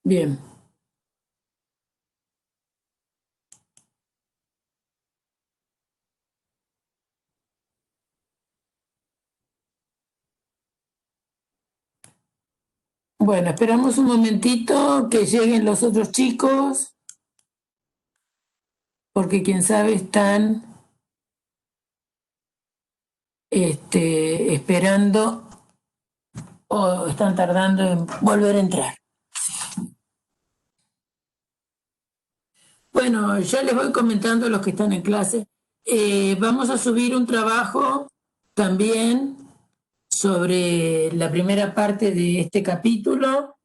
Bien. Bueno, esperamos un momentito que lleguen los otros chicos, porque quién sabe están esperando o están tardando en volver a entrar. Bueno, ya les voy comentando a los que están en clase. Vamos a subir un trabajo también sobre la primera parte de este capítulo.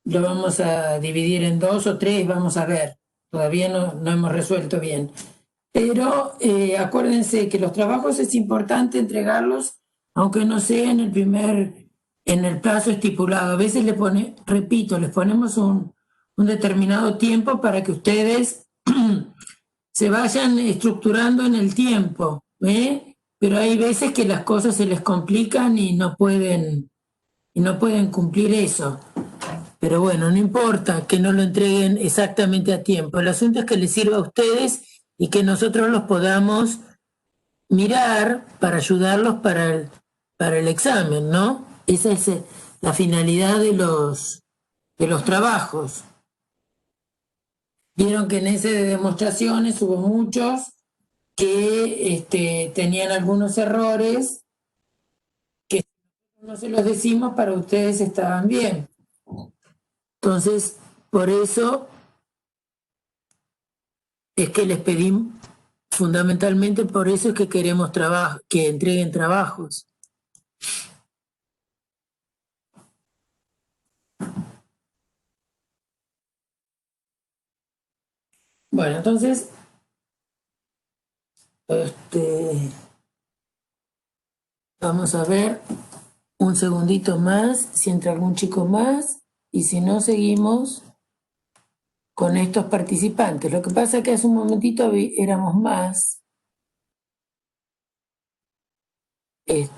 Lo vamos a dividir en dos o tres, vamos a ver. Todavía no hemos resuelto bien. Pero acuérdense que los trabajos es importante entregarlos, aunque no sea en el plazo estipulado. A veces repito, les ponemos un determinado tiempo para que ustedes se vayan estructurando en el tiempo, ¿eh? Pero hay veces que las cosas se les complican y no pueden cumplir eso. Pero bueno, no importa que no lo entreguen exactamente a tiempo. El asunto es que les sirva a ustedes y que nosotros los podamos mirar para ayudarlos para el examen, ¿no? Esa es la finalidad de los trabajos. Vieron que en ese de demostraciones hubo muchos que tenían algunos errores que no se los decimos, para ustedes estaban bien. Entonces, por eso es que les pedimos, fundamentalmente por eso es que queremos que entreguen trabajos. Bueno, entonces, vamos a ver un segundito más, si entra algún chico más, y si no, seguimos con estos participantes. Lo que pasa es que hace un momentito éramos más, y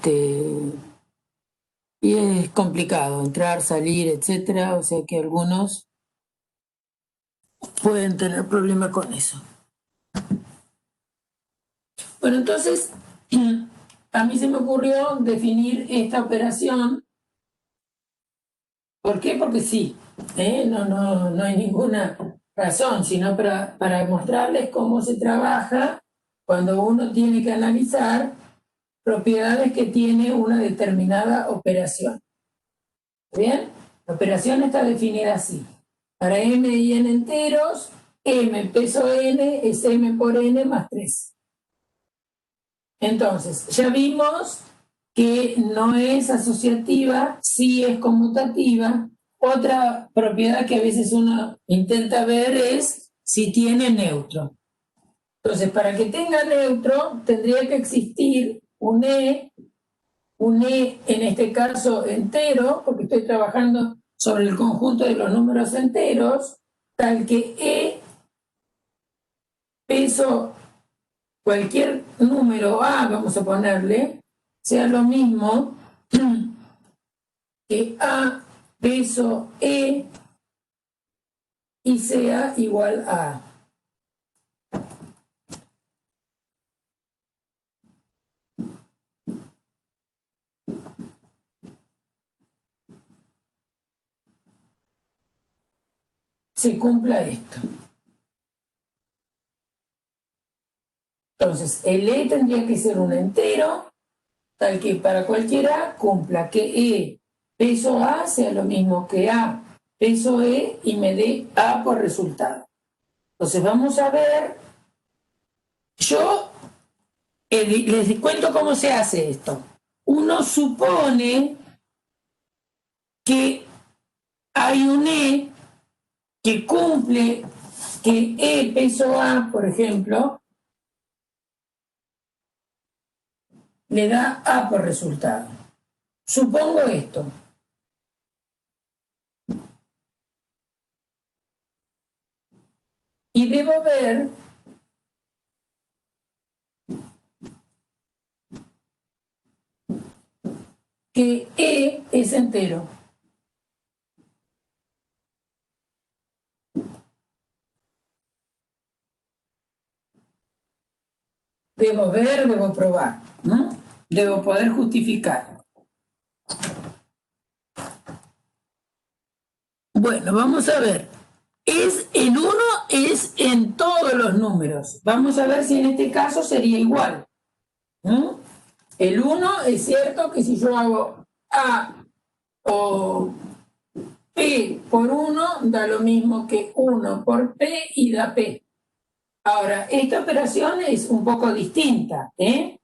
es complicado entrar, salir, etcétera, o sea que algunos pueden tener problemas con eso. Bueno, entonces, a mí se me ocurrió definir esta operación. ¿Por qué? Porque sí, no hay ninguna razón, sino para mostrarles cómo se trabaja cuando uno tiene que analizar propiedades que tiene una determinada operación. ¿Bien? La operación está definida así. Para m y n enteros, m peso n es m por n más 3. Entonces, ya vimos que no es asociativa, sí es conmutativa. Otra propiedad que a veces uno intenta ver es si tiene neutro. Entonces, para que tenga neutro, tendría que existir un E en este caso entero, porque estoy trabajando sobre el conjunto de los números enteros, tal que E peso cualquier número A, vamos a ponerle, sea lo mismo que A peso E y sea igual a. Se cumpla esto. Entonces, el E tendría que ser un entero, tal que para cualquiera cumpla que E peso A sea lo mismo que A peso E y me dé A por resultado. Entonces, vamos a ver. Yo les cuento cómo se hace esto. Uno supone que hay un E que cumple, que E peso A, por ejemplo, le da A por resultado. Supongo esto. Y debo ver que E es entero. debo ver, debo probar, ¿no? Debo poder justificar. Bueno, vamos a ver. El 1 es en todos los números. Vamos a ver si en este caso sería igual. ¿No? El 1 es cierto que si yo hago A o P por 1, da lo mismo que 1 por P y da P. Ahora, esta operación es un poco distinta, ¿eh?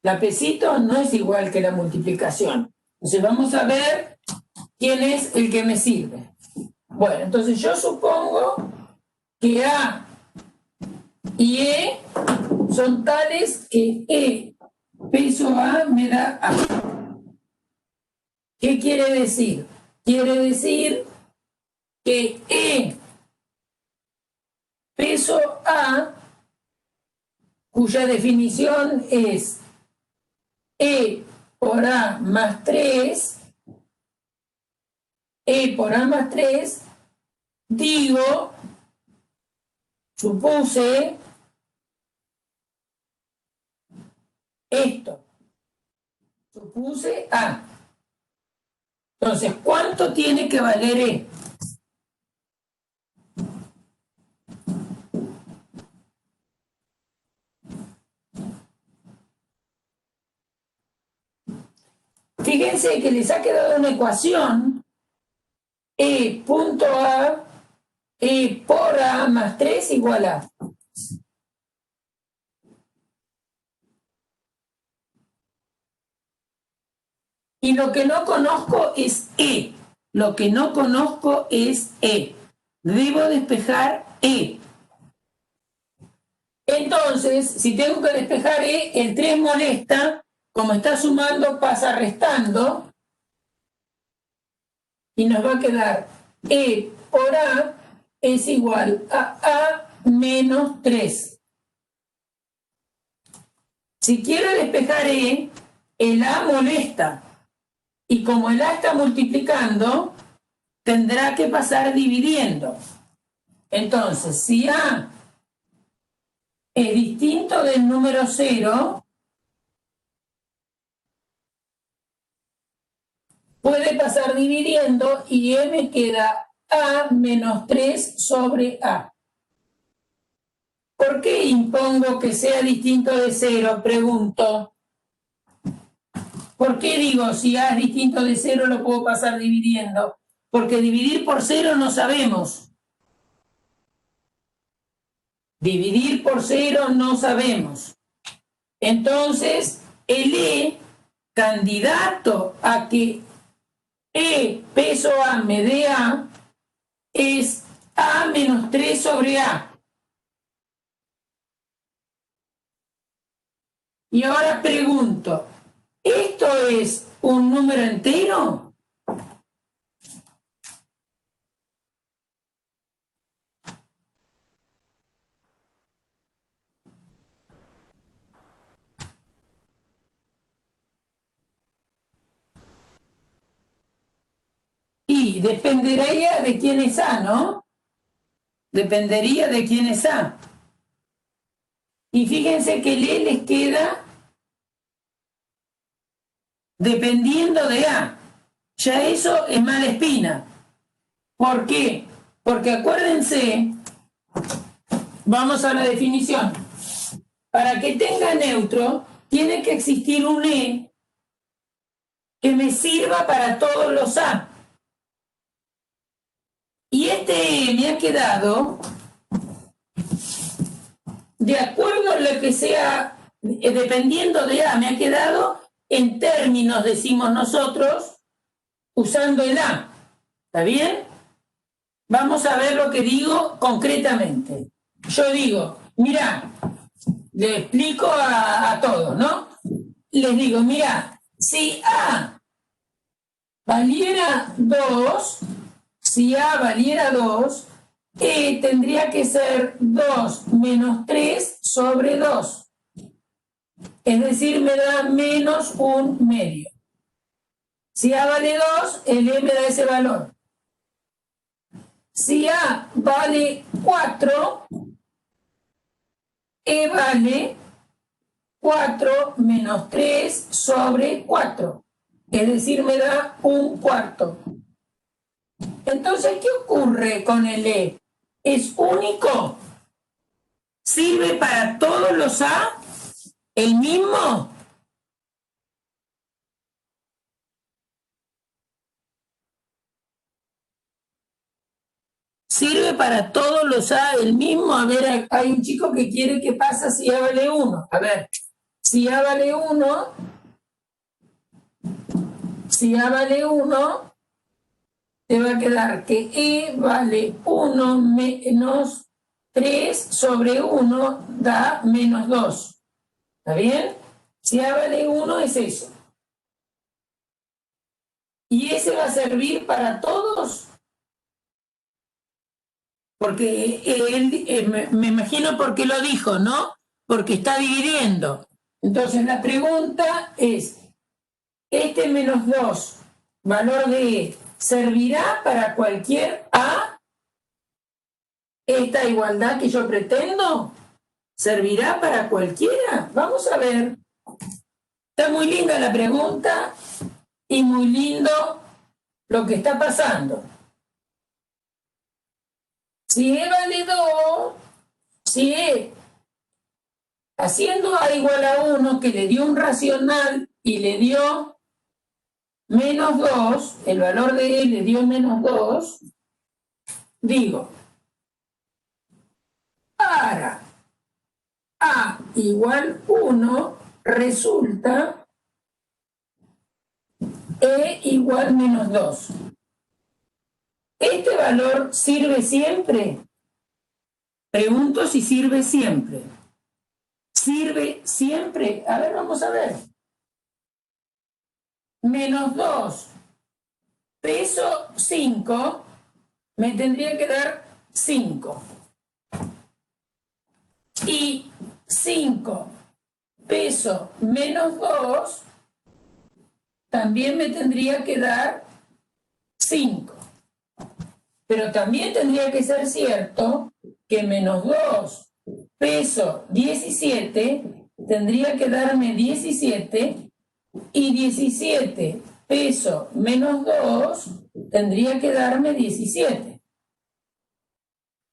La Pcito no es igual que la multiplicación. Entonces vamos a ver quién es el que me sirve. Bueno, entonces yo supongo que A y E son tales que E peso A me da A. ¿Qué quiere decir? Quiere decir que E peso A, cuya definición es E por A más 3, E por A más 3, digo, supuse esto, supuse A. Entonces, ¿cuánto tiene que valer E? Fíjense que les ha quedado una ecuación, E punto A, E por A más 3 igual a. Y lo que no conozco es E. Lo que no conozco es E. Debo despejar E. Entonces, si tengo que despejar E, el 3 molesta. Como está sumando, pasa restando. Y nos va a quedar E por A es igual a A menos 3. Si quiero despejar E, el A molesta. Y como el A está multiplicando, tendrá que pasar dividiendo. Entonces, si A es distinto del número 0, puede pasar dividiendo y E me queda A menos 3 sobre A. ¿Por qué impongo que sea distinto de 0? Pregunto. ¿Por qué digo si A es distinto de 0 lo puedo pasar dividiendo? Porque dividir por 0 no sabemos. Dividir por 0 no sabemos. Entonces, el E, candidato a que E peso A me dé A, es A menos 3 sobre A. Y ahora pregunto, ¿esto es un número entero? Y dependería de quién es A, ¿no? Dependería de quién es A. Y fíjense que el E les queda dependiendo de A. Ya eso es mala espina. ¿Por qué? Porque acuérdense, vamos a la definición. Para que tenga neutro, tiene que existir un E que me sirva para todos los A. Y este E me ha quedado, de acuerdo a lo que sea, dependiendo de A, me ha quedado en términos, decimos nosotros, usando el A. ¿Está bien? Vamos a ver lo que digo concretamente. Yo digo, mira, le explico a todos, ¿no? Les digo, mira, si A valiera 2, si A valiera 2, E tendría que ser 2 menos 3 sobre 2. Es decir, me da menos un medio. Si A vale 2, el E me da ese valor. Si A vale 4, E vale 4 menos 3 sobre 4. Es decir, me da 1/4. Entonces, ¿qué ocurre con el E? ¿Es único? ¿Sirve para todos los A el mismo? ¿Sirve para todos los A el mismo? A ver, hay un chico que quiere que pasa si A vale 1. A ver, si A vale 1, te va a quedar que E vale 1 menos 3 sobre 1 da menos 2. ¿Está bien? Si A vale 1 es eso. ¿Y ese va a servir para todos? Porque él, me imagino por qué lo dijo, ¿no? Porque está dividiendo. Entonces la pregunta es, ¿este menos 2, valor de E, servirá para cualquier A? ¿Esta igualdad que yo pretendo servirá para cualquiera? Vamos a ver. Está muy linda la pregunta y muy lindo lo que está pasando. Si E vale 2, si E, haciendo A igual a 1, que le dio un racional y le dio menos 2, el valor de E le dio menos 2, digo, para A igual 1 resulta E igual menos 2. ¿Este valor sirve siempre? Pregunto si sirve siempre. ¿Sirve siempre? A ver, vamos a ver. Menos 2, peso 5, me tendría que dar 5. Y 5, peso menos 2, también me tendría que dar 5. Pero también tendría que ser cierto que menos 2, peso 17, tendría que darme 17, y 17, peso menos 2, tendría que darme 17.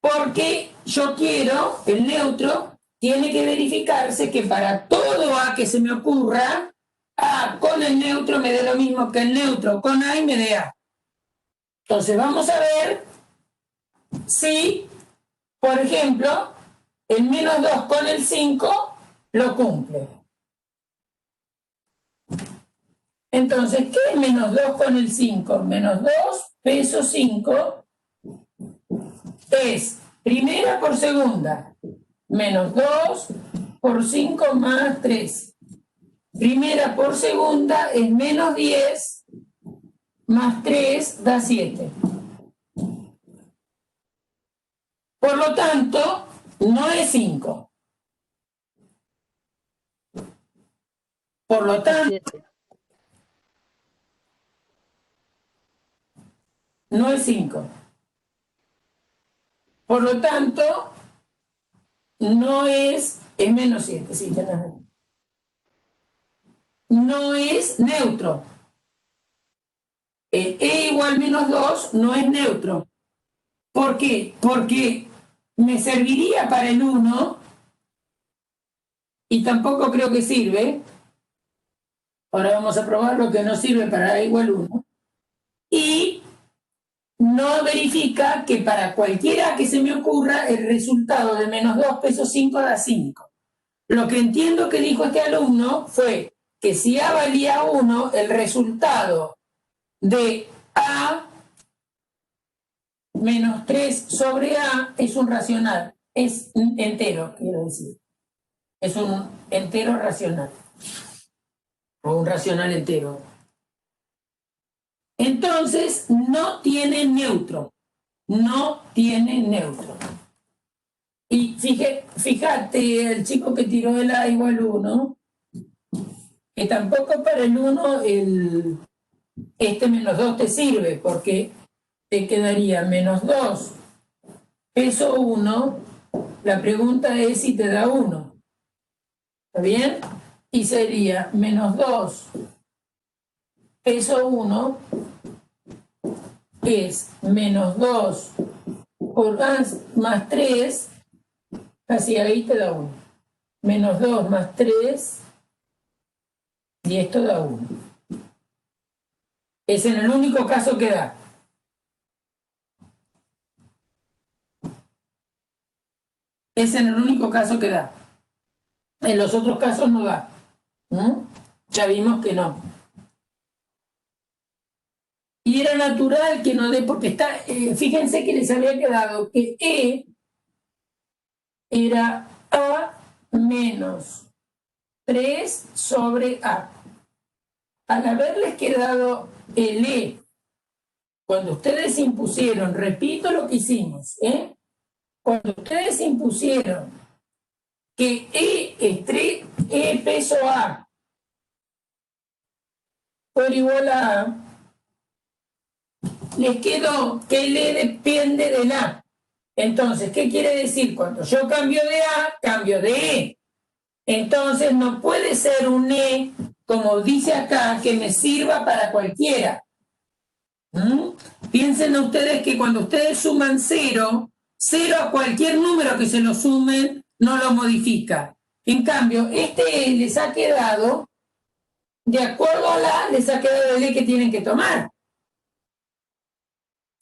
Porque yo quiero, el neutro, tiene que verificarse que para todo A que se me ocurra, A con el neutro me dé lo mismo que el neutro con A y me dé A. Entonces vamos a ver si, por ejemplo, el menos 2 con el 5 lo cumple. Entonces, ¿qué es menos 2 con el 5? Menos 2, peso 5, es primera por segunda. Menos 2 por 5 más 3. Primera por segunda es menos 10 más 3 da 7. Por lo tanto, no es 5. Por lo tanto, no es 5. Por lo tanto, no es menos 7. Sí, tenés razón. No es neutro. El E igual menos 2 no es neutro. ¿Por qué? Porque me serviría para el 1 y tampoco creo que sirve. Ahora vamos a probar lo que no sirve para A igual 1. Y no verifica que para cualquiera que se me ocurra el resultado de menos 2 peso 5 da 5. Lo que entiendo que dijo este alumno fue que si A valía 1, el resultado de A menos 3 sobre A es un racional, es un entero, quiero decir. Es un entero racional, o un racional entero. Entonces, no tiene neutro, no tiene neutro. Y fíjate, el chico que tiró el A igual 1, que tampoco para el 1 este menos 2 te sirve, porque te quedaría menos 2, peso 1, la pregunta es si te da 1. ¿Está bien? y sería menos 2 peso 1 es menos 2 por más 3, así ahí te da 1. Menos 2 más 3, y esto da 1. Es en el único caso que da. Es en el único caso que da. En los otros casos no da. ¿No? Ya vimos que no. Y era natural que no dé, porque está, fíjense que les había quedado que E era A menos 3 sobre A. Al haberles quedado el E, cuando ustedes impusieron, repito lo que hicimos, cuando ustedes impusieron que E peso A por igual a A, les quedó que el E depende del A. Entonces, ¿qué quiere decir? Cuando yo cambio de A, cambio de E. Entonces, no puede ser un E, como dice acá, que me sirva para cualquiera. Piensen ustedes que cuando ustedes suman 0 a cualquier número que se lo sumen, no lo modifica. En cambio, este E les ha quedado, de acuerdo a la, les ha quedado el E que tienen que tomar.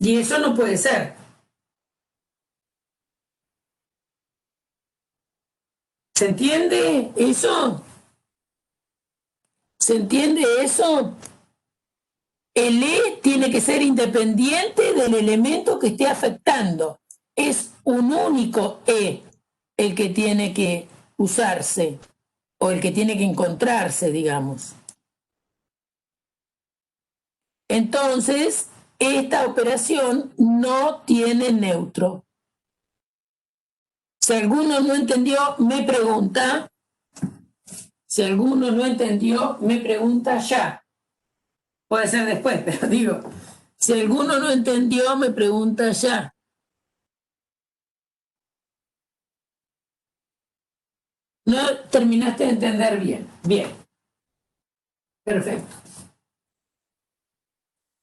Y eso no puede ser. ¿Se entiende eso? ¿Se entiende eso? El E tiene que ser independiente del elemento que esté afectando. Es un único E el que tiene que usarse o el que tiene que encontrarse, digamos. Entonces, esta operación no tiene neutro. Si alguno no entendió, me pregunta. Si alguno no entendió, me pregunta ya. Puede ser después, pero digo, si alguno no entendió, me pregunta ya. No terminaste de entender bien. Bien. Perfecto.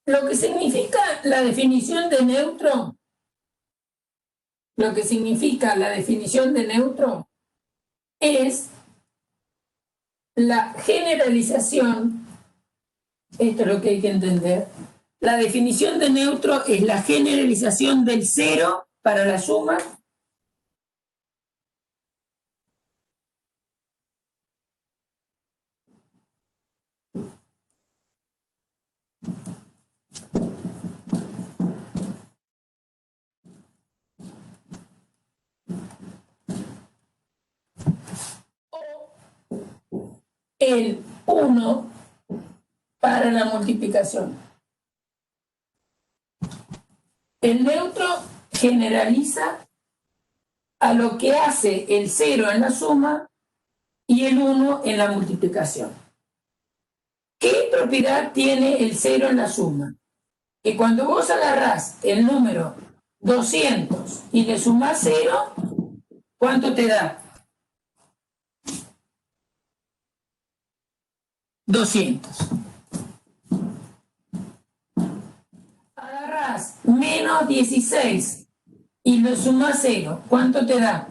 Lo que significa la definición de neutro, es la generalización, esto es lo que hay que entender, la definición de neutro es la generalización del cero para la suma o el 1 para la multiplicación. El neutro generaliza a lo que hace el 0 en la suma y el 1 en la multiplicación. ¿Qué propiedad tiene el 0 en la suma? Que cuando vos agarrás el número 200 y le sumás 0, ¿cuánto te da? 200. Agarrás menos 16 y le sumás 0, ¿cuánto te da?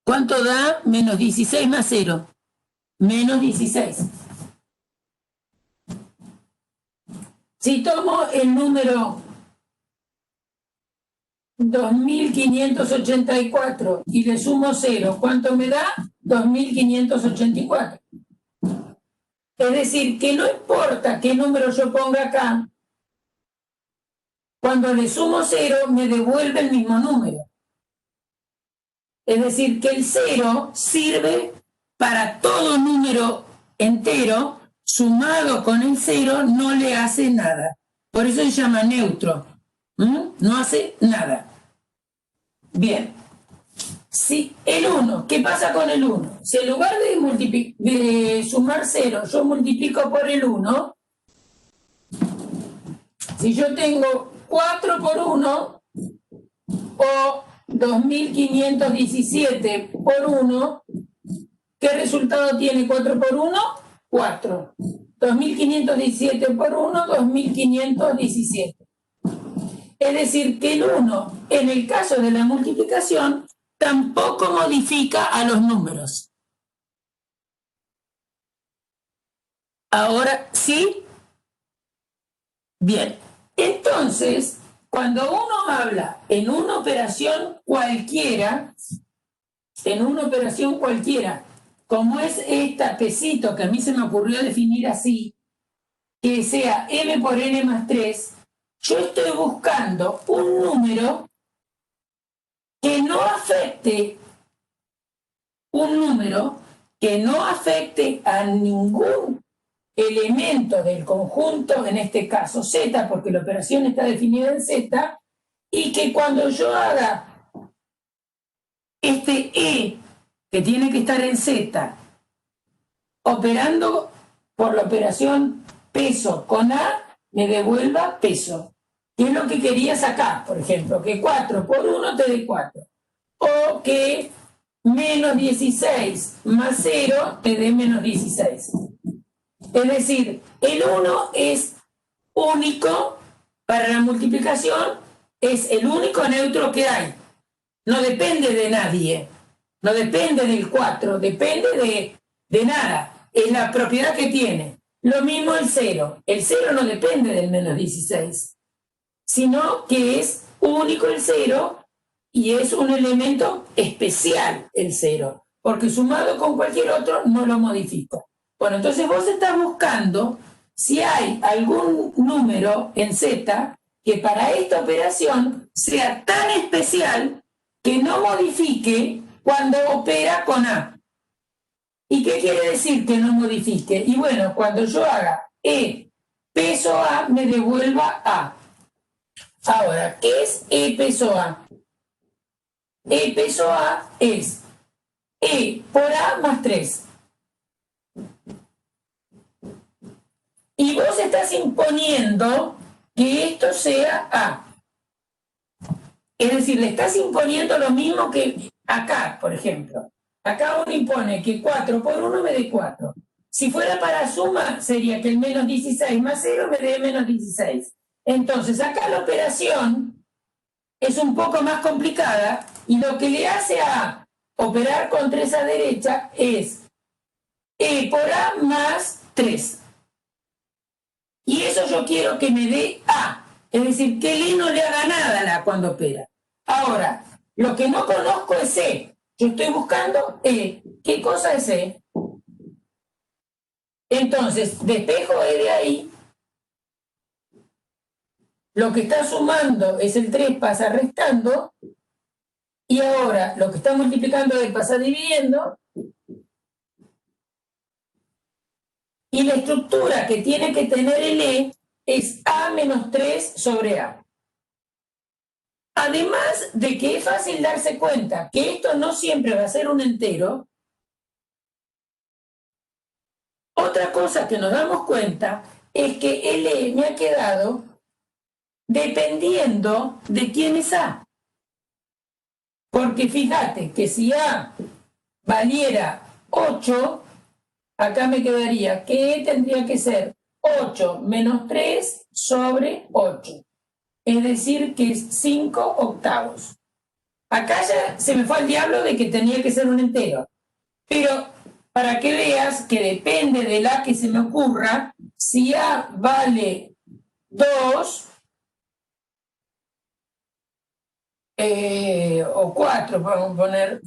¿Cuánto da menos 16 más 0? Menos 16. Si tomo el número 2584 y le sumo 0, ¿cuánto me da? 2584. Es decir, que no importa qué número yo ponga acá, cuando le sumo 0 me devuelve el mismo número. Es decir, que el 0 sirve para todo número entero, sumado con el 0 no le hace nada. Por eso se llama neutro. No hace nada. Bien. Si el 1, ¿qué pasa con el 1? Si en lugar de sumar 0, yo multiplico por el 1, si yo tengo 4 por 1 o 2517 por 1, ¿qué resultado tiene 4 por 1? 4. 2517 por 1, 2517. Es decir, que el 1, en el caso de la multiplicación, tampoco modifica a los números. Ahora, ¿sí? Bien. Entonces, cuando uno habla en una operación cualquiera, como es esta pesito que a mí se me ocurrió definir así, que sea m por n más 3, yo estoy buscando un número que no afecte a ningún elemento del conjunto, en este caso z, porque la operación está definida en z, y que cuando yo haga este e, que tiene que estar en z, operando por la operación peso con a, me devuelva peso. ¿Qué es lo que quería sacar? Por ejemplo, que 4 por 1 te dé 4. O que menos 16 más 0 te dé menos 16. Es decir, el 1 es único para la multiplicación, es el único neutro que hay. No depende de nadie, no depende del 4, depende de nada. Es la propiedad que tiene. Lo mismo el 0. El 0 no depende del menos 16, sino que es único el 0 y es un elemento especial el 0, porque sumado con cualquier otro no lo modifica. Bueno, entonces vos estás buscando si hay algún número en Z que para esta operación sea tan especial que no modifique cuando opera con A. ¿Y qué quiere decir que no modifique? Y bueno, cuando yo haga E peso A, me devuelva A. Ahora, ¿qué es E peso A? E peso A es E por A más 3. Y vos estás imponiendo que esto sea A. Es decir, le estás imponiendo lo mismo que acá, por ejemplo. Acá uno impone que 4 por 1 me dé 4. Si fuera para suma, sería que el menos 16 más 0 me dé menos 16. Entonces, acá la operación es un poco más complicada y lo que le hace a operar con 3 a derecha es E por A más 3. Y eso yo quiero que me dé A. Es decir, que el E no le haga nada a la cuando opera. Ahora, lo que no conozco es E. Yo estoy buscando E. ¿Qué cosa es E? Entonces, despejo E de ahí. Lo que está sumando es el 3, pasa restando. Y ahora, lo que está multiplicando es pasa dividiendo. Y la estructura que tiene que tener el E es A menos 3 sobre A. Además de que es fácil darse cuenta que esto no siempre va a ser un entero, otra cosa que nos damos cuenta es que el E me ha quedado dependiendo de quién es A. Porque fíjate que si A valiera 8, acá me quedaría que E tendría que ser 8 menos 3 sobre 8. Es decir, que es 5 octavos. Acá ya se me fue al diablo de que tenía que ser un entero. Pero para que veas que depende de la que se me ocurra, si A vale 2 o 4, vamos a poner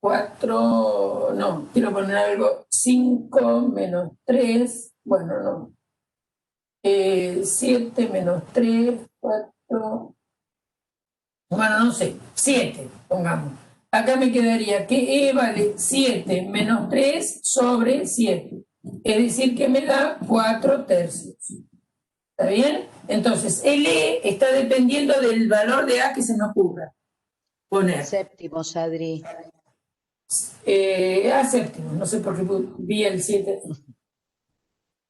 4, no, quiero poner algo, 5 menos 3, bueno, no, 7 menos 3, 4, bueno, no sé, 7, pongamos. Acá me quedaría que E vale 7 menos 3 sobre 7. Es decir, que me da 4 tercios. ¿Está bien? Entonces, el E está dependiendo del valor de A que se me ocurra poner. Séptimos, Adri. Séptimo, no sé por qué vi el 7.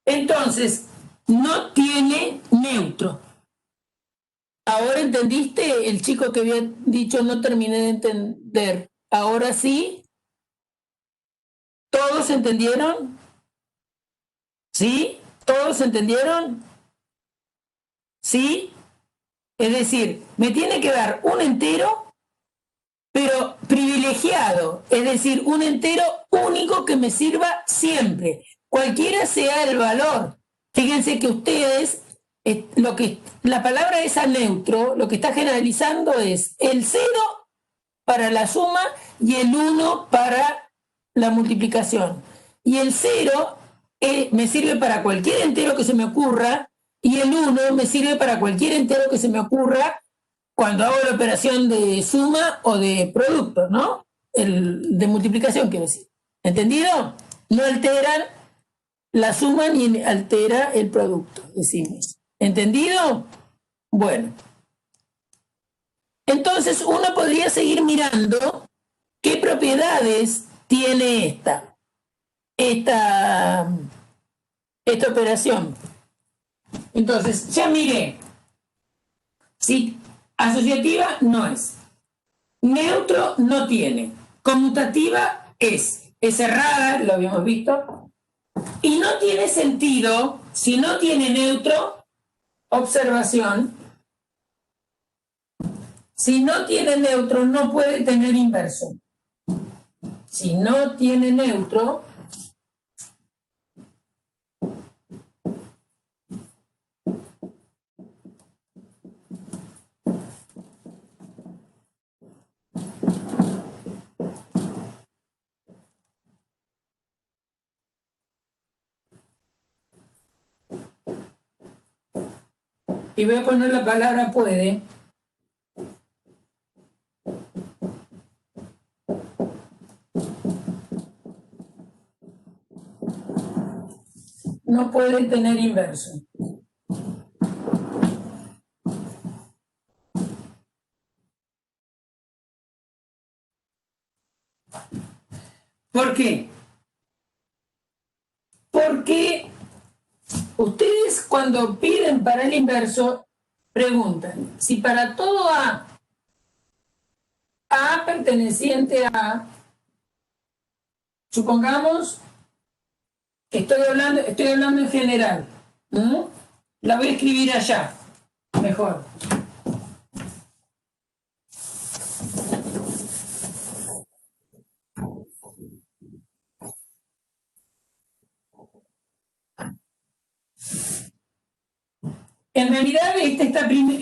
Entonces, no tiene neutro. ¿Ahora entendiste? El chico que había dicho no terminé de entender. ¿Ahora sí? ¿Todos entendieron? ¿Sí? ¿Todos entendieron? ¿Sí? Es decir, me tiene que dar un entero, pero privilegiado. Es decir, un entero único que me sirva siempre, cualquiera sea el valor. Fíjense que ustedes, la palabra esa neutro, lo que está generalizando es el 0 para la suma y el 1 para la multiplicación. Y el 0 me sirve para cualquier entero que se me ocurra y el 1 me sirve para cualquier entero que se me ocurra cuando hago la operación de suma o de producto, ¿no? De multiplicación, quiero decir. ¿Entendido? No alteran la suma ni altera el producto, decimos. ¿Entendido? Bueno. Entonces uno podría seguir mirando qué propiedades tiene esta operación. Entonces, ya miré. Sí, asociativa no es. Neutro no tiene. Conmutativa es. Es cerrada, lo habíamos visto. Y no tiene sentido, si no tiene neutro, observación, si no tiene neutro no puede tener inverso. Si no tiene neutro, y voy a poner la palabra puede, no puede tener inverso. ¿Por qué? Porque ustedes cuando piden para el inverso preguntan si para todo A perteneciente a, supongamos que estoy hablando en general, ¿no? La voy a escribir allá, mejor. En realidad,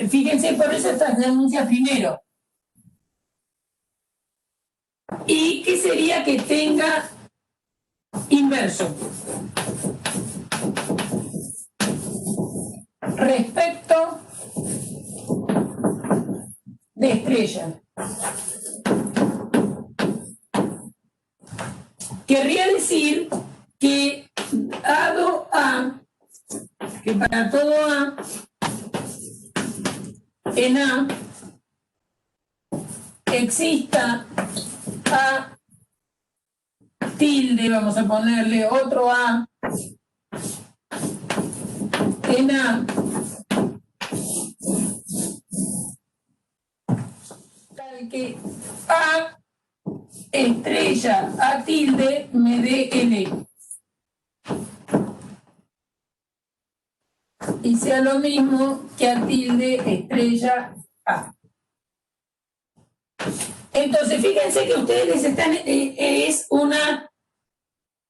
fíjense, por eso estas denuncias primero. ¿Y qué sería que tenga inverso? Respecto de estrella. Querría decir que dado A, que para todo A, en A, exista A tilde, vamos a ponerle otro A, en A, tal que A estrella A tilde me dé L. Y sea lo mismo que A tilde estrella A. Entonces, fíjense que ustedes es una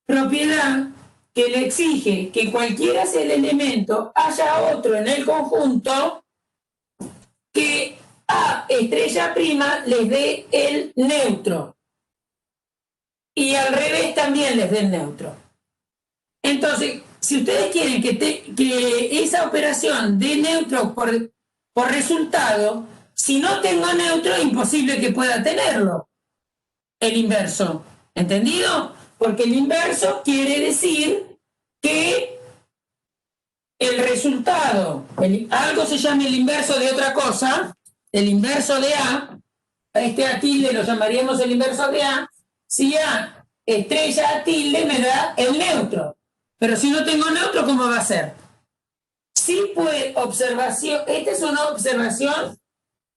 propiedad que le exige que cualquiera sea el elemento, haya otro en el conjunto que A estrella prima les dé el neutro. Y al revés también les dé el neutro. Entonces, si ustedes quieren que esa operación dé neutro por resultado, si no tengo neutro, es imposible que pueda tenerlo. El inverso. ¿Entendido? Porque el inverso quiere decir que el resultado, algo se llama el inverso de otra cosa, el inverso de A, este A tilde lo llamaríamos el inverso de A, si A estrella A tilde me da el neutro. Pero si no tengo neutro, ¿cómo va a ser? Sí, pues, observación. Esta es una observación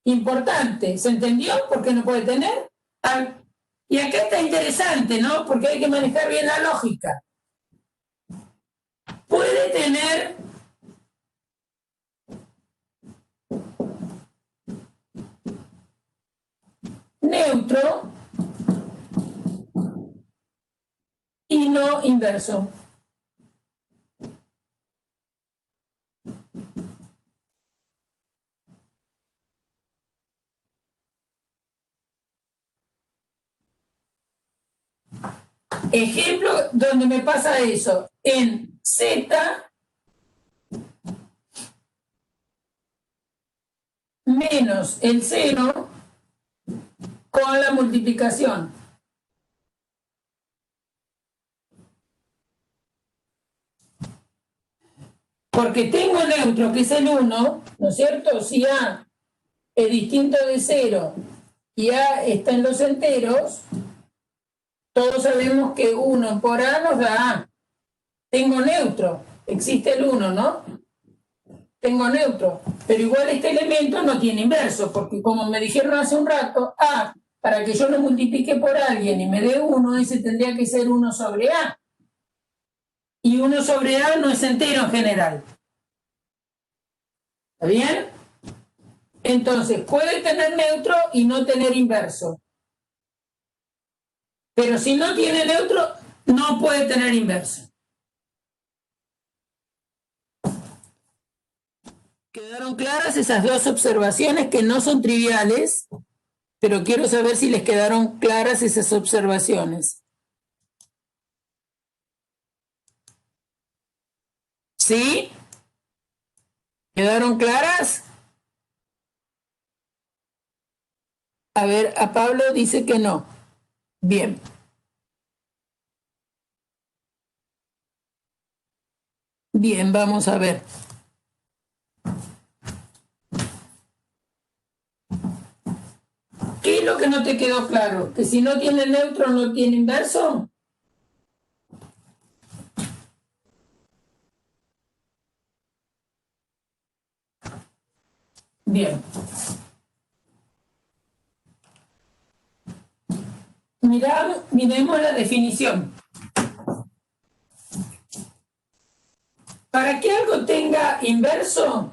importante. ¿Se entendió? Porque no puede tener. Y acá está interesante, ¿no? Porque hay que manejar bien la lógica. Puede tener neutro y no inverso. Ejemplo donde me pasa eso, en Z menos el 0 con la multiplicación. Porque tengo neutro, que es el 1, ¿no es cierto? Si A es distinto de 0 y A está en los enteros, todos sabemos que 1 por A nos da A. Tengo neutro, existe el 1, ¿no? Tengo neutro, pero igual este elemento no tiene inverso, porque como me dijeron hace un rato, A, para que yo lo multiplique por alguien y me dé 1, ese tendría que ser 1 sobre A. Y 1 sobre A no es entero en general. ¿Está bien? Entonces, puede tener neutro y no tener inverso. Pero si no tiene neutro, no puede tener inverso. ¿Quedaron claras esas dos observaciones que no son triviales? Pero quiero saber si les quedaron claras esas observaciones. ¿Sí? ¿Quedaron claras? A ver, a Pablo dice que no. Bien. Bien, vamos a ver. ¿Qué es lo que no te quedó claro? ¿Que si no tiene neutro no tiene inverso? Bien. Miremos la definición. Para que algo tenga inverso,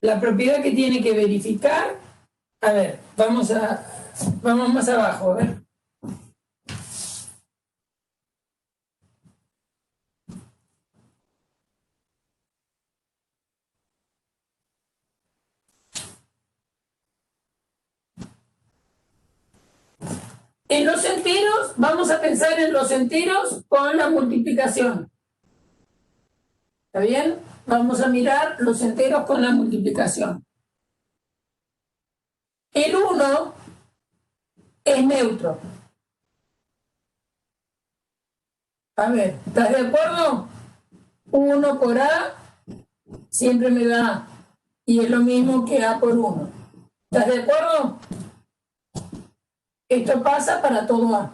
la propiedad que tiene que verificar, a ver, vamos más abajo, a ver. En los enteros, vamos a pensar en los enteros con la multiplicación. ¿Está bien? Vamos a mirar los enteros con la multiplicación. El 1 es neutro. A ver, ¿estás de acuerdo? 1 por A siempre me da A. Y es lo mismo que A por 1. ¿Estás de acuerdo? Esto pasa para todo A.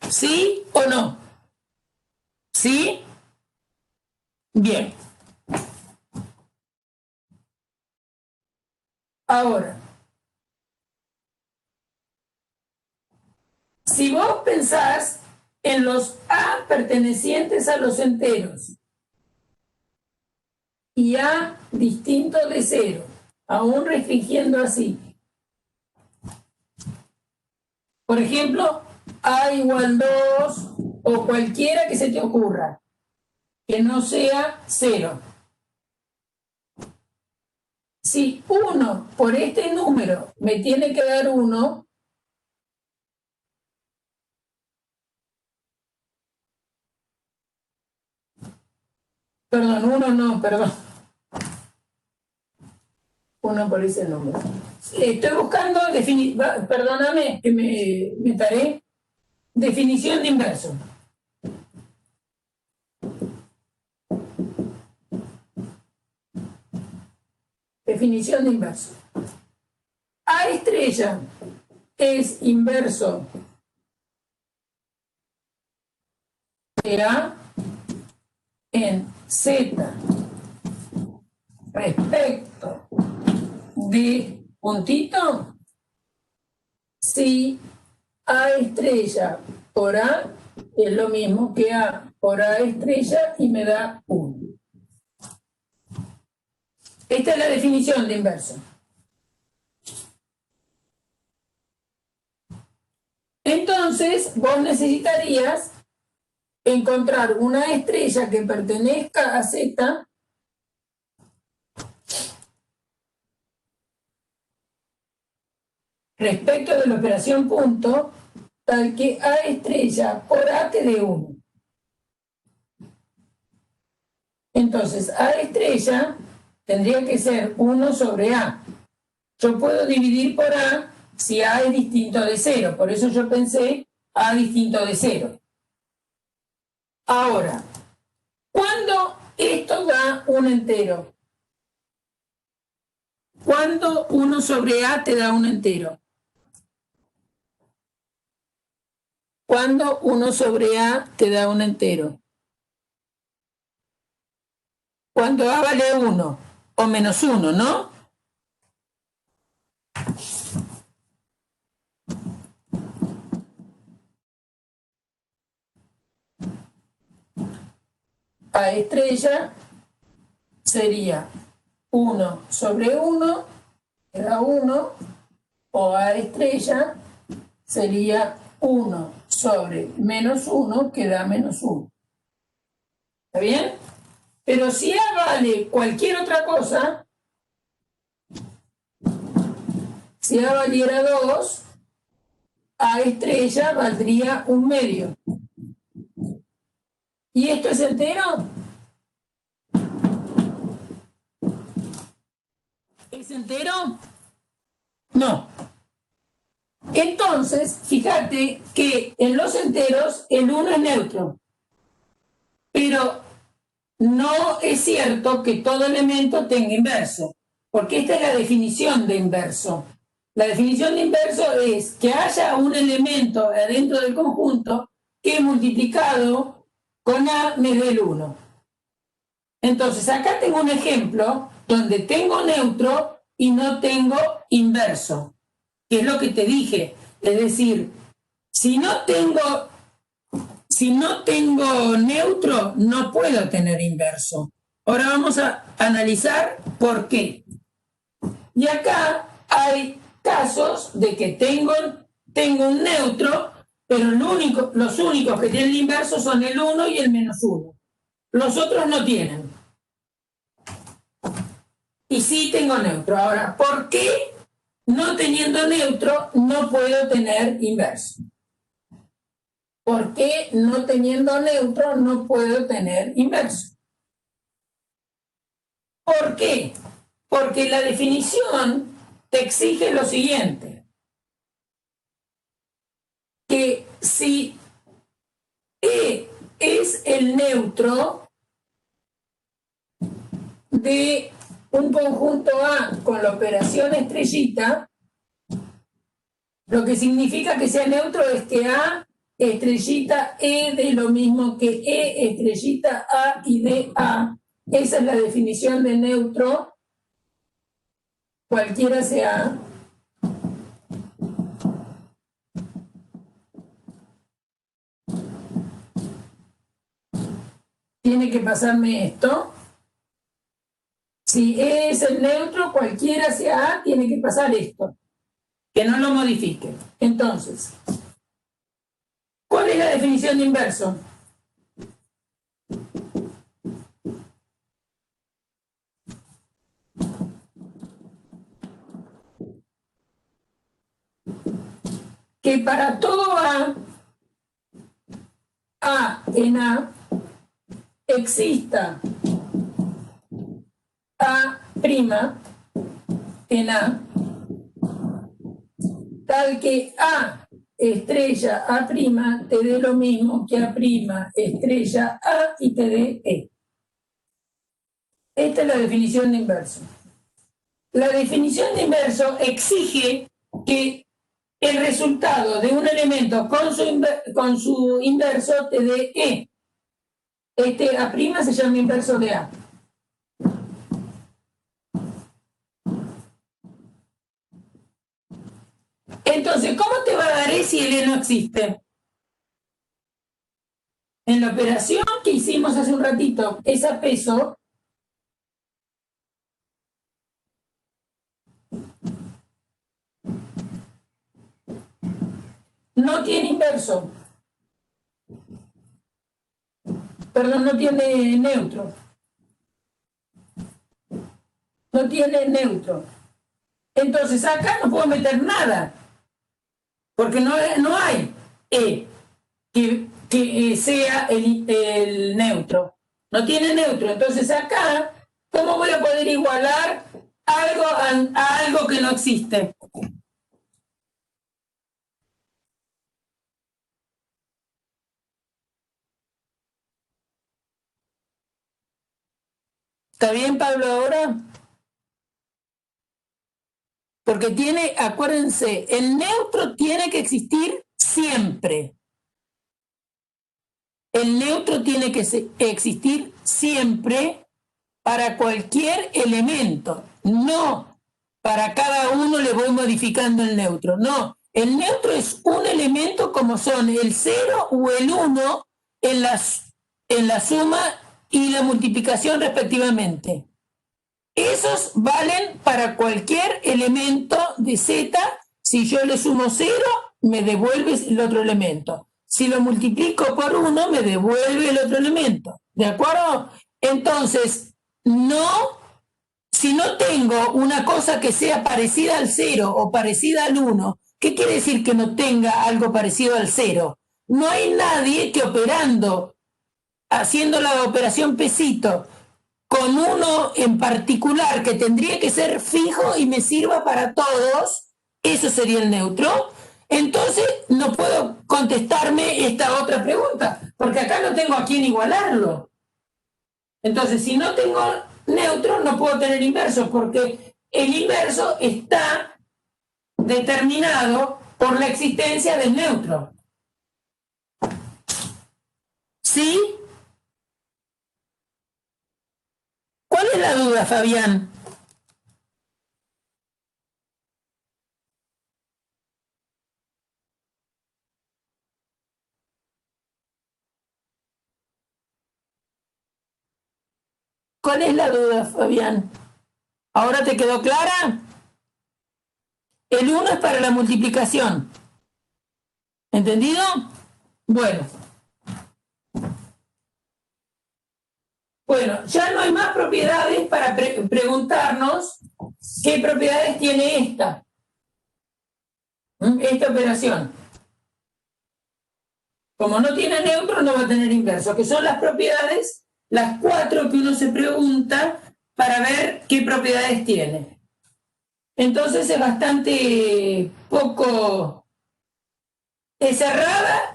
¿Sí o no? ¿Sí? Bien. Ahora, si vos pensás en los A pertenecientes a los enteros y A distinto de 0, aún restringiendo así. Por ejemplo, A igual 2 o cualquiera que se te ocurra, que no sea 0. Si 1 por este número me tiene que dar 1, perdón, 1 no, perdón. 1 por ese número. Estoy buscando, perdóname que me taré, definición de inverso. Definición de inverso. A estrella es inverso de A en Z respecto de puntito si A estrella por A es lo mismo que A por A estrella y me da 1. Esta es la definición de inverso. Entonces, vos necesitarías encontrar una estrella que pertenezca a Z respecto de la operación punto, tal que A estrella por A te dé 1. Entonces, A estrella tendría que ser 1 sobre A. Yo puedo dividir por A si A es distinto de 0. Por eso yo pensé A distinto de 0. Ahora, ¿cuándo esto da un entero? ¿Cuándo 1 sobre A te da un entero? ¿Cuándo 1 sobre A te da un entero? Cuando A vale 1 o menos 1, ¿no? A estrella sería 1 sobre 1, que da 1, o A estrella sería 1 sobre menos 1, que da menos 1. ¿Está bien? Pero si A vale cualquier otra cosa, si A valiera 2, A estrella valdría 1 medio. ¿Y esto es entero? ¿Es entero? No. Entonces, fíjate que en los enteros el 1 es neutro. Pero no es cierto que todo elemento tenga inverso, porque esta es la definición de inverso. La definición de inverso es que haya un elemento adentro del conjunto que multiplicado con A me dé el 1. Entonces, acá tengo un ejemplo donde tengo neutro y no tengo inverso, que es lo que te dije. Es decir, si no tengo neutro, no puedo tener inverso. Ahora vamos a analizar por qué. Y acá hay casos de que tengo un neutro, pero los únicos que tienen el inverso son el 1 y el menos 1. Los otros no tienen. Y sí tengo neutro. Ahora, ¿por qué no teniendo neutro no puedo tener inverso? ¿Por qué no teniendo neutro no puedo tener inverso? ¿Por qué? Porque la definición te exige lo siguiente, que si E es el neutro de un conjunto A con la operación estrellita, lo que significa que sea neutro es que A estrellita E de lo mismo que E estrellita A y de A. Esa es la definición de neutro, cualquiera sea. Tiene que pasarme esto. Si E es el neutro, cualquiera sea A, tiene que pasar esto. Que no lo modifique. Entonces, ¿cuál es la definición de inverso? Que para todo A en A, exista A' en A, tal que A estrella A' te dé lo mismo que A' estrella A y te dé E. Esta es la definición de inverso. La definición de inverso exige que el resultado de un elemento con su inverso te dé E. Este A' se llama inverso de A. Entonces, ¿cómo te va a dar E si el E no existe? En la operación que hicimos hace un ratito, esa peso, no tiene inverso. Perdón, no tiene neutro. No tiene neutro. Entonces acá no puedo meter nada, porque no hay E que sea el neutro. No tiene neutro. Entonces acá, ¿cómo voy a poder igualar algo a algo que no existe? ¿Está bien, Pablo, ahora? Porque tiene, acuérdense, el neutro tiene que existir siempre. El neutro tiene que existir siempre para cualquier elemento, no para cada uno le voy modificando el neutro, no. El neutro es un elemento como son el 0 o el 1 en la suma y la multiplicación respectivamente. Esos valen para cualquier elemento de Z. Si yo le sumo 0, me devuelve el otro elemento. Si lo multiplico por 1, me devuelve el otro elemento. ¿De acuerdo? Entonces, si no tengo una cosa que sea parecida al 0 o parecida al 1, ¿qué quiere decir que no tenga algo parecido al 0? No hay nadie que operando, haciendo la operación pesito, con uno en particular que tendría que ser fijo y me sirva para todos, eso sería el neutro. Entonces no puedo contestarme esta otra pregunta, porque acá no tengo a quién igualarlo. Entonces, si no tengo neutro, no puedo tener inverso, porque el inverso está determinado por la existencia del neutro. ¿Sí? ¿Cuál es la duda, Fabián? ¿Cuál es la duda, Fabián? ¿Ahora te quedó clara? El 1 es para la multiplicación. ¿Entendido? Bueno. Bueno, ya no hay más propiedades para preguntarnos qué propiedades tiene esta operación. Como no tiene neutro, no va a tener inverso, que son las propiedades, las 4 que uno se pregunta para ver qué propiedades tiene. Entonces es bastante poco cerrada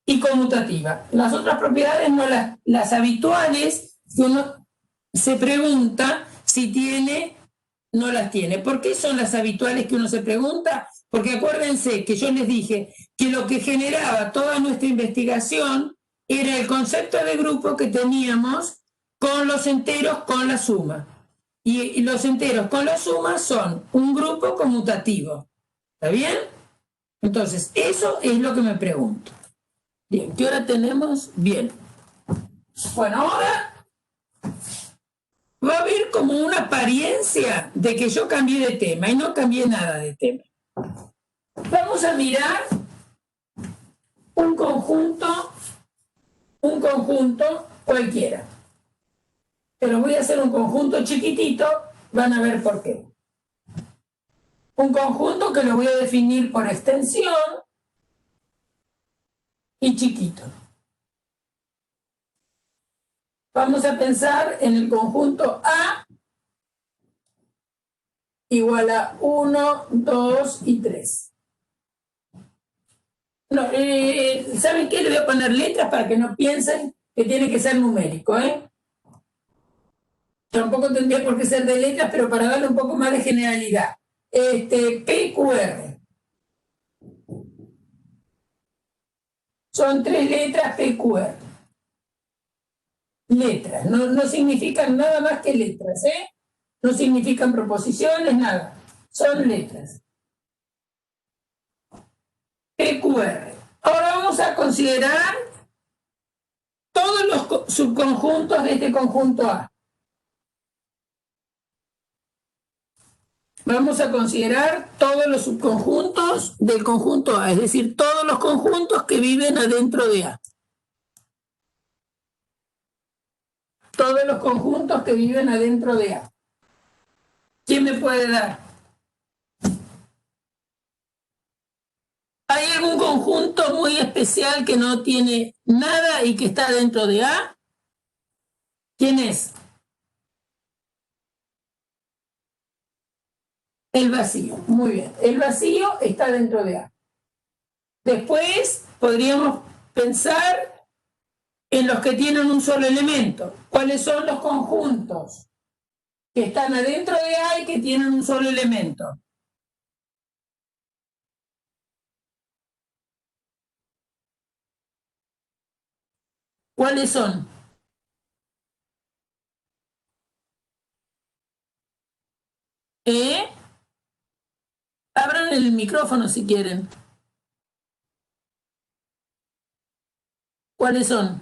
y conmutativa. Las otras propiedades, no las habituales, que uno se pregunta si tiene, no las tiene. ¿Por qué son las habituales que uno se pregunta? Porque acuérdense que yo les dije que lo que generaba toda nuestra investigación era el concepto de grupo que teníamos con los enteros con la suma. Y los enteros con la suma son un grupo conmutativo. ¿Está bien? Entonces, eso es lo que me pregunto. Bien, ¿qué hora tenemos? Bien. Bueno, ahora va a haber como una apariencia de que yo cambié de tema y no cambié nada de tema. Vamos a mirar un conjunto cualquiera. Pero voy a hacer un conjunto chiquitito, van a ver por qué. Un conjunto que lo voy a definir por extensión y chiquito. Vamos a pensar en el conjunto A igual a 1, 2 y 3. No, ¿saben qué? Le voy a poner letras para que no piensen que tiene que ser numérico, ¿eh? Tampoco tendría por qué ser de letras, pero para darle un poco más de generalidad. PQR. Son 3 letras PQR. letras, no significan nada más que letras, ¿eh? No significan proposiciones, nada, son letras. PQR. Ahora vamos a considerar todos los subconjuntos de este conjunto A. Vamos a considerar todos los subconjuntos del conjunto A, es decir, todos los conjuntos que viven adentro de A. Todos los conjuntos que viven adentro de A. ¿Quién me puede dar? ¿Hay algún conjunto muy especial que no tiene nada y que está dentro de A? ¿Quién es? El vacío. Muy bien. El vacío está dentro de A. Después podríamos pensar en los que tienen un solo elemento. ¿Cuáles son los conjuntos que están adentro de A y que tienen un solo elemento? ¿Cuáles son? Abran el micrófono si quieren. ¿Cuáles son?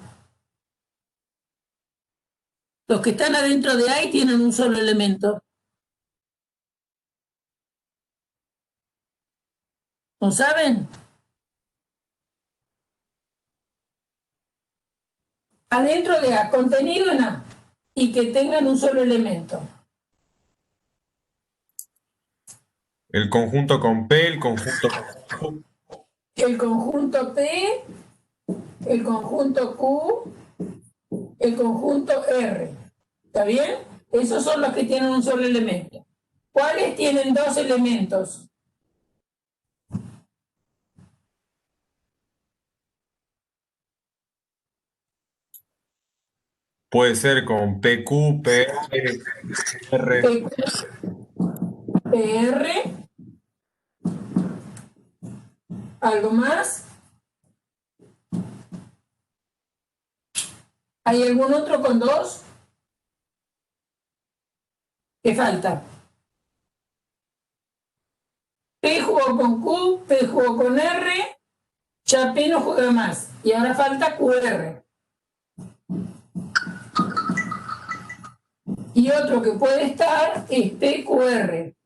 Los que están adentro de A y tienen un solo elemento. ¿No saben? Adentro de A, contenido en A, y que tengan un solo elemento. El conjunto con P, el conjunto con Q. El conjunto P, el conjunto Q, el conjunto R. ¿Está bien? Esos son los que tienen un solo elemento. ¿Cuáles tienen dos elementos? Puede ser con PQ, PR, R. PR. ¿Algo más? ¿Hay algún otro con dos? ¿Qué falta? P jugó con Q, P jugó con R, ya P no juega más. Y ahora falta QR. Y otro que puede estar es PQR.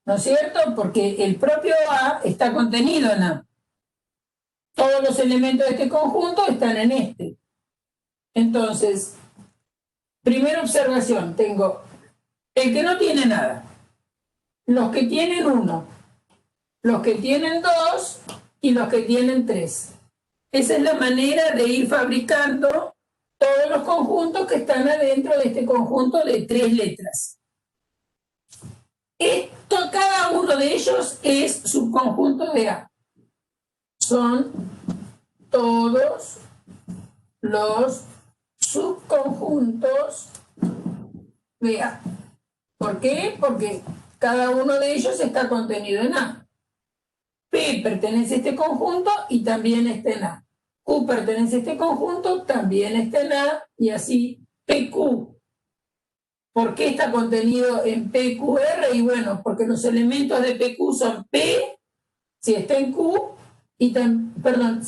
¿No es cierto? Porque el propio A está contenido en A. Todos los elementos de este conjunto están en este. Entonces, primera observación, tengo el que no tiene nada, los que tienen uno, los que tienen dos y los que tienen tres. Esa es la manera de ir fabricando todos los conjuntos que están adentro de este conjunto de tres letras. Cada uno de ellos es subconjunto de A. Son todos los subconjuntos de A. ¿Por qué? Porque cada uno de ellos está contenido en A. P pertenece a este conjunto y también está en A. Q pertenece a este conjunto, también está en A, y así PQ. ¿Por qué está contenido en PQR? Y bueno, porque los elementos de PQ son P, si está en Q, si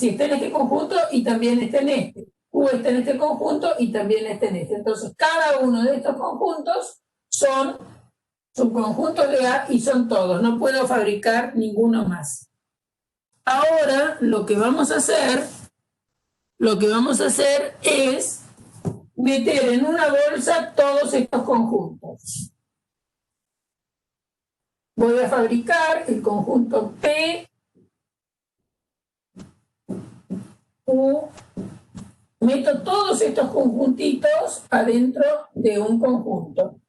está en este conjunto y también está en este. Q está en este conjunto y también está en este. Entonces, cada uno de estos conjuntos son subconjuntos de A y son todos. No puedo fabricar ninguno más. Ahora, lo que vamos a hacer es meter en una bolsa todos estos conjuntos. Voy a fabricar el conjunto P, Q, meto todos estos conjuntitos adentro de un conjunto.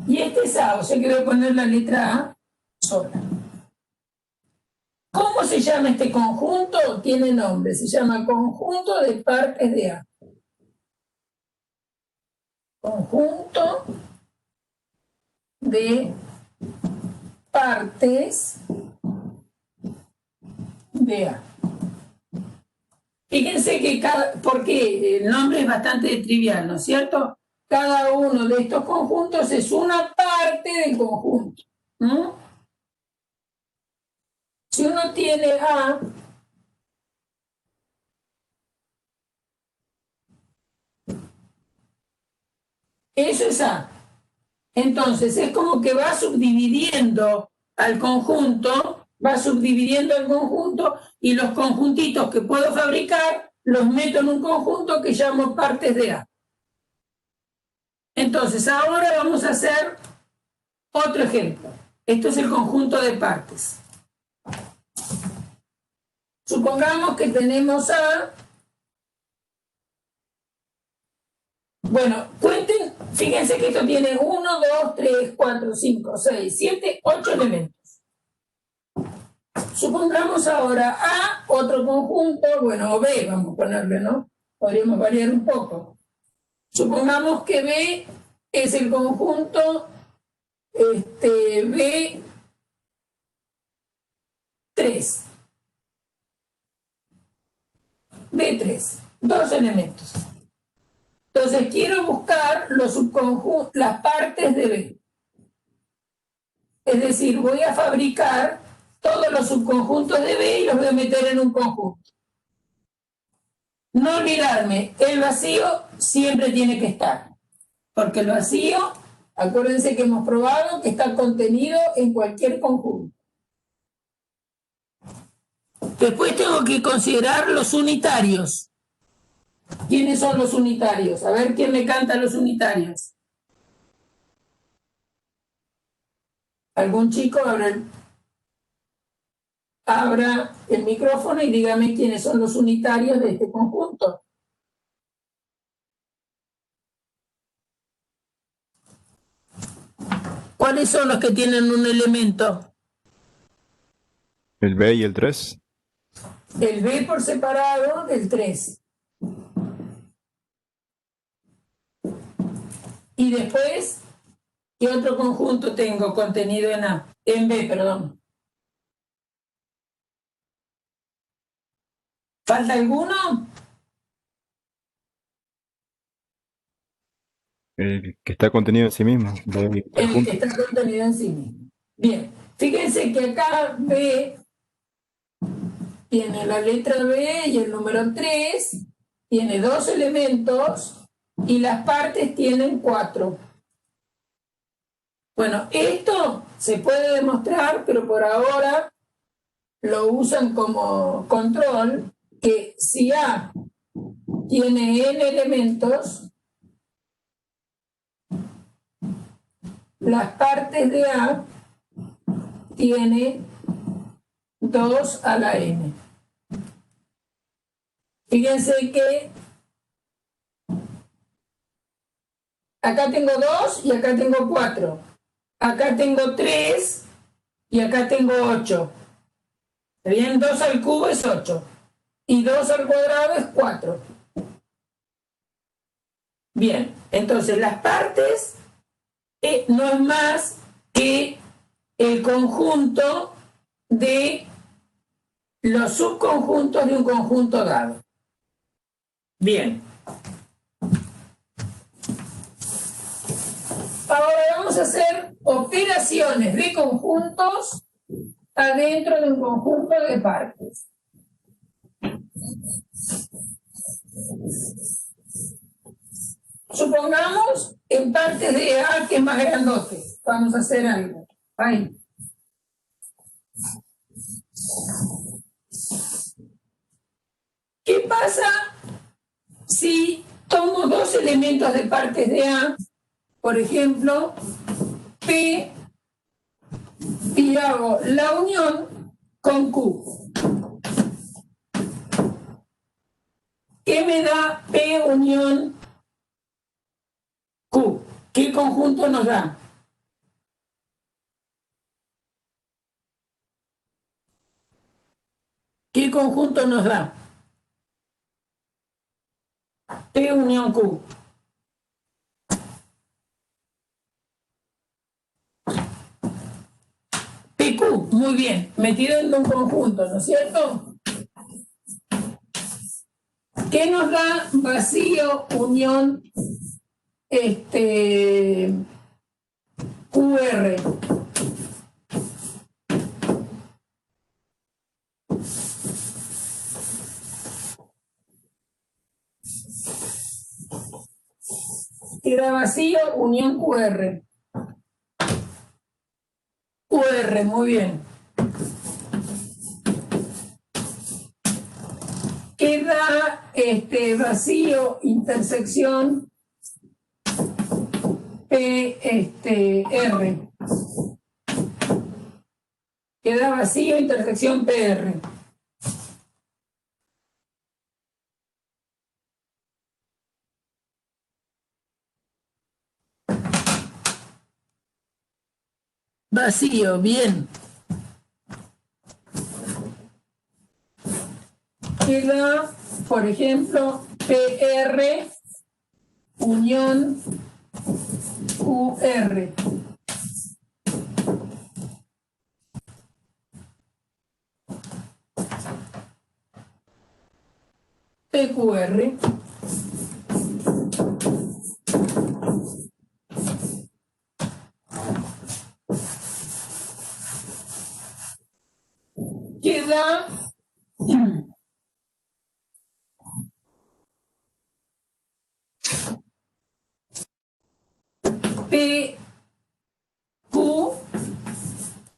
Y este es A, o sea que voy a poner la letra A sola. ¿Cómo se llama este conjunto? Tiene nombre, se llama conjunto de partes de A. Conjunto de partes de A. Fíjense que porque el nombre es bastante trivial, ¿no es cierto? Cada uno de estos conjuntos es una parte del conjunto. Si uno tiene A, eso es A. Entonces es como que va subdividiendo al conjunto, y los conjuntitos que puedo fabricar los meto en un conjunto que llamo partes de A. Entonces ahora vamos a hacer otro ejemplo. Esto es el conjunto de partes. Supongamos que tenemos A. Bueno, cuenten, fíjense que esto tiene 1, 2, 3, 4, 5, 6, 7, 8 elementos. Supongamos ahora A, otro conjunto, bueno, o B, vamos a ponerle, ¿no? Podríamos variar un poco. Supongamos que B es el conjunto B3. B3, dos elementos. Entonces quiero buscar los subconjuntos, las partes de B. Es decir, voy a fabricar todos los subconjuntos de B y los voy a meter en un conjunto. No olvidarme, el vacío siempre tiene que estar, porque el vacío, acuérdense que hemos probado que está contenido en cualquier conjunto. Después tengo que considerar los unitarios. ¿Quiénes son los unitarios? A ver quién me canta los unitarios. ¿Algún chico abra el micrófono y dígame quiénes son los unitarios de este conjunto? ¿Cuáles son los que tienen un elemento? El B y el 3. El B por separado del 3. Y después, ¿qué otro conjunto tengo contenido en A? En B, perdón. ¿Falta alguno? El que está contenido en sí mismo. El que está contenido en sí mismo. Bien, fíjense que acá B tiene la letra B y el número 3, tiene 2 elementos y las partes tienen 4. Bueno, esto se puede demostrar, pero por ahora lo usan como control, que si A tiene n elementos, las partes de A tiene 2 a la n. Fíjense que acá tengo 2 y acá tengo 4. Acá tengo 3 y acá tengo 8. Bien, 2 al cubo es 8. Y 2 al cuadrado es 4. Bien, entonces las partes no es más que el conjunto de los subconjuntos de un conjunto dado. Bien. Ahora vamos a hacer operaciones de conjuntos adentro de un conjunto de partes. Supongamos en partes de A que es más grandote. Vamos a hacer algo. Ahí. ¿Qué pasa si tomo 2 elementos de partes de A, por ejemplo, P, y hago la unión con Q? ¿Qué me da P unión Q? ¿Qué conjunto nos da? ¿Qué conjunto nos da? P unión Q. PQ, muy bien, metido en un conjunto, ¿no es cierto? ¿Qué nos da vacío unión QR? Queda vacío unión QR. QR, muy bien. Queda vacío intersección PR. Queda vacío intersección PR. Vacío, bien. Queda, por ejemplo, PR unión QR. PQR. Queda PQ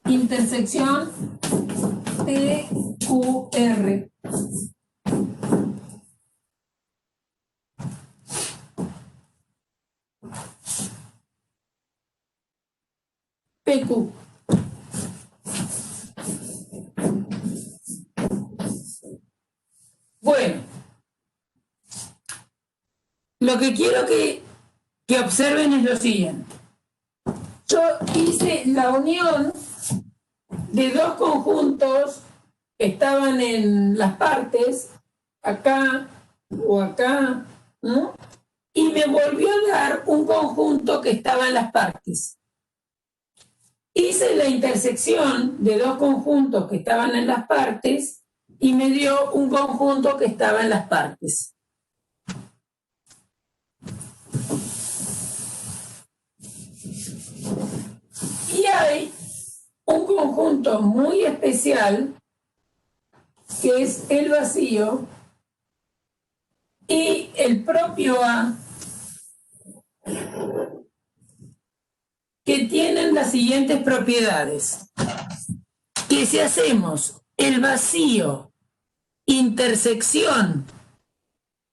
intersección PQR. PQ. Bueno, lo que quiero que observen es lo siguiente. Yo hice la unión de dos conjuntos que estaban en las partes, acá o acá, ¿no? Y me volvió a dar un conjunto que estaba en las partes. Hice la intersección de dos conjuntos que estaban en las partes y me dio un conjunto que estaba en las partes. Y hay un conjunto muy especial que es el vacío y el propio A, que tienen las siguientes propiedades. Que si hacemos el vacío intersección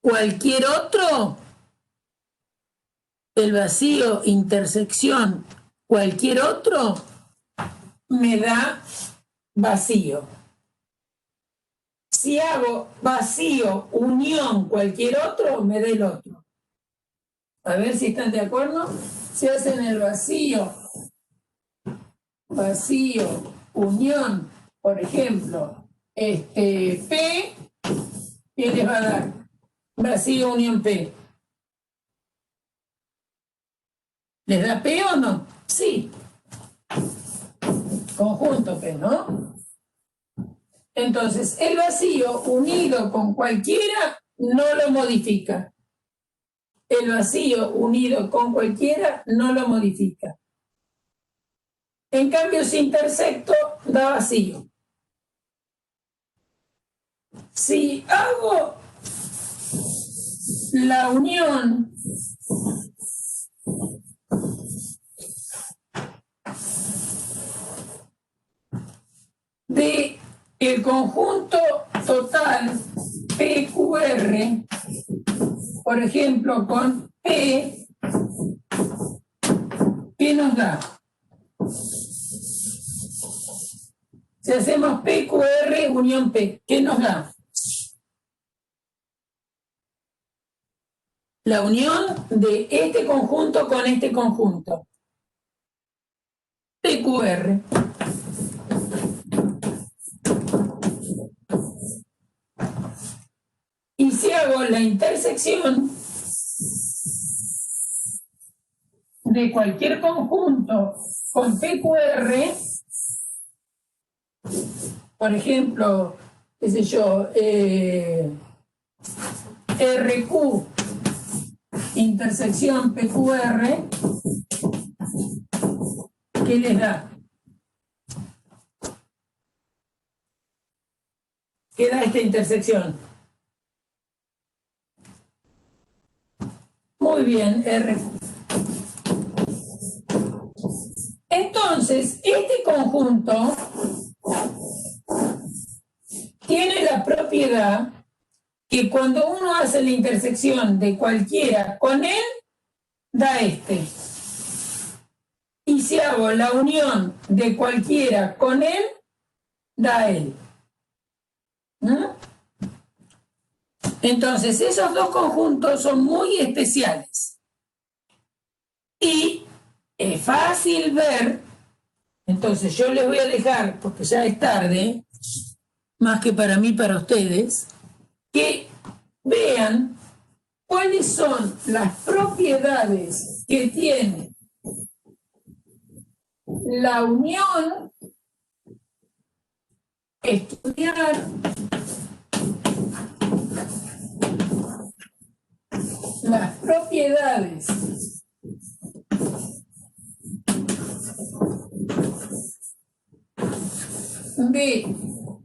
cualquier otro, el vacío intersección cualquier otro me da vacío. Si hago vacío unión cualquier otro, me da el otro. A ver si están de acuerdo. Si hacen el vacío unión, por ejemplo, P, ¿qué les va a dar? Vacío unión P. ¿Les da P o no? Sí. Conjunto P, ¿no? Entonces, el vacío unido con cualquiera no lo modifica. El vacío unido con cualquiera no lo modifica. En cambio, si intersecto, da vacío. Si hago la unión de el conjunto total PQR, por ejemplo, con P, ¿qué nos da? Si hacemos PQR unión P, ¿qué nos da? La unión de este conjunto con este conjunto. PQR. Y si hago la intersección de cualquier conjunto con PQR, por ejemplo, qué sé yo, RQ intersección PQR, ¿qué les da? ¿Qué da esta intersección? Muy bien, RQ. Entonces, este conjunto tiene la propiedad que cuando uno hace la intersección de cualquiera con él, da este. Y si hago la unión de cualquiera con él, da él. ¿No? Entonces, esos dos conjuntos son muy especiales. Y es fácil ver, entonces yo les voy a dejar, porque ya es tarde, más que para mí, para ustedes, que vean cuáles son las propiedades que tiene la unión, estudiar las propiedades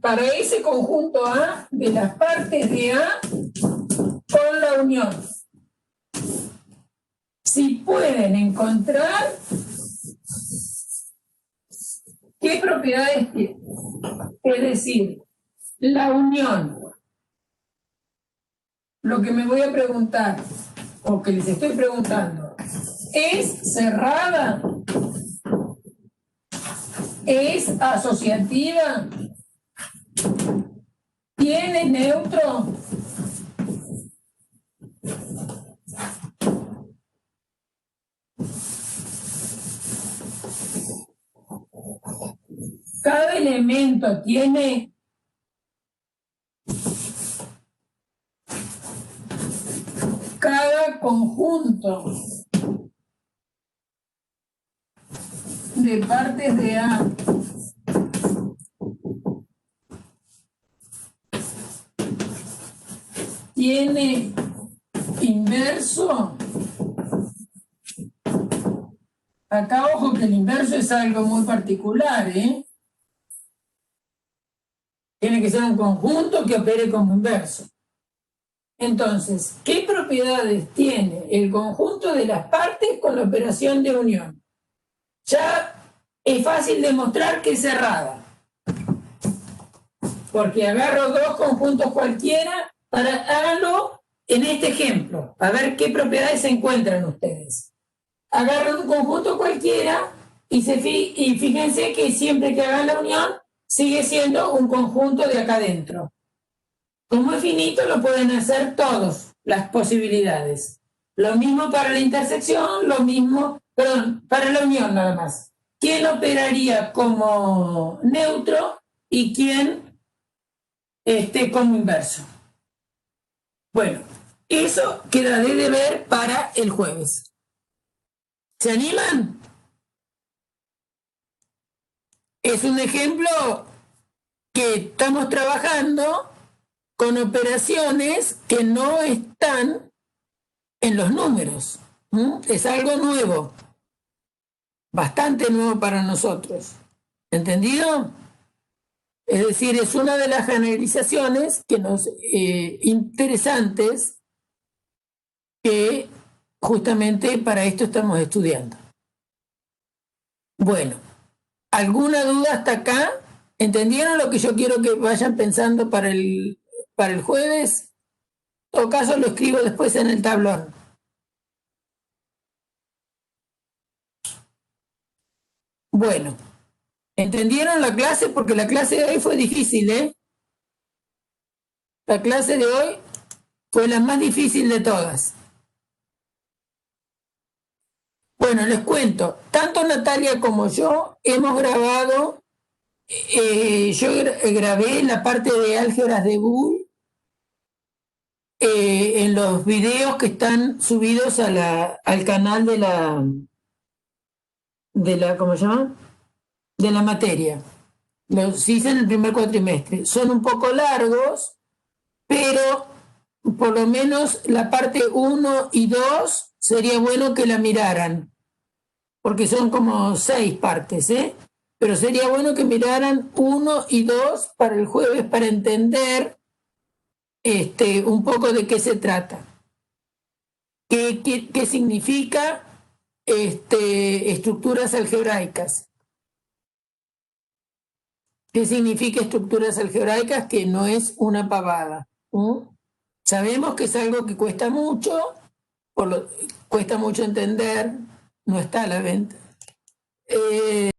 para ese conjunto A, de las partes de A con la unión. Si pueden encontrar qué propiedades tiene. Es decir, la unión. Lo que me voy a preguntar, o que les estoy preguntando, ¿es cerrada? ¿Es asociativa? ¿Tiene neutro? Cada elemento tiene cada conjunto de partes de A tiene inverso. Acá ojo que el inverso es algo muy particular, ¿eh? Tiene que ser un conjunto que opere como inverso. Entonces, ¿qué propiedades tiene el conjunto de las partes con la operación de unión? Ya es fácil demostrar que es cerrada, porque agarro dos conjuntos cualquiera háganlo en este ejemplo, a ver qué propiedades se encuentran ustedes. Agarro un conjunto cualquiera y fíjense que siempre que hagan la unión sigue siendo un conjunto de acá adentro. Como es finito, lo pueden hacer todas las posibilidades. Lo mismo para la intersección, lo mismo, perdón, para la unión nada más. ¿Quién operaría como neutro y quién como inverso? Bueno, eso queda de deber para el jueves. ¿Se animan? Es un ejemplo que estamos trabajando con operaciones que no están en los números. Es algo nuevo, bastante nuevo para nosotros. ¿Entendido? Es decir, es una de las generalizaciones que nos interesantes que justamente para esto estamos estudiando. Bueno, ¿alguna duda hasta acá? ¿Entendieron lo que yo quiero que vayan pensando para el jueves? En todo caso, lo escribo después en el tablón. Bueno, ¿entendieron la clase? Porque la clase de hoy fue difícil, ¿eh? La clase de hoy fue la más difícil de todas. Bueno, les cuento, tanto Natalia como yo hemos grabado, yo grabé la parte de álgebras de Boole en los videos que están subidos al canal de la, ¿cómo se llama? De la materia. Los hice en el primer cuatrimestre. Son un poco largos, pero por lo menos la parte 1 y 2 sería bueno que la miraran, porque son como 6 partes, ¿eh? Pero sería bueno que miraran 1 y 2 para el jueves para entender un poco de qué se trata. ¿Qué significa estructuras algebraicas? ¿Qué significa estructuras algebraicas? Que no es una pavada. Sabemos que es algo que cuesta mucho, cuesta mucho entender, no está a la venta.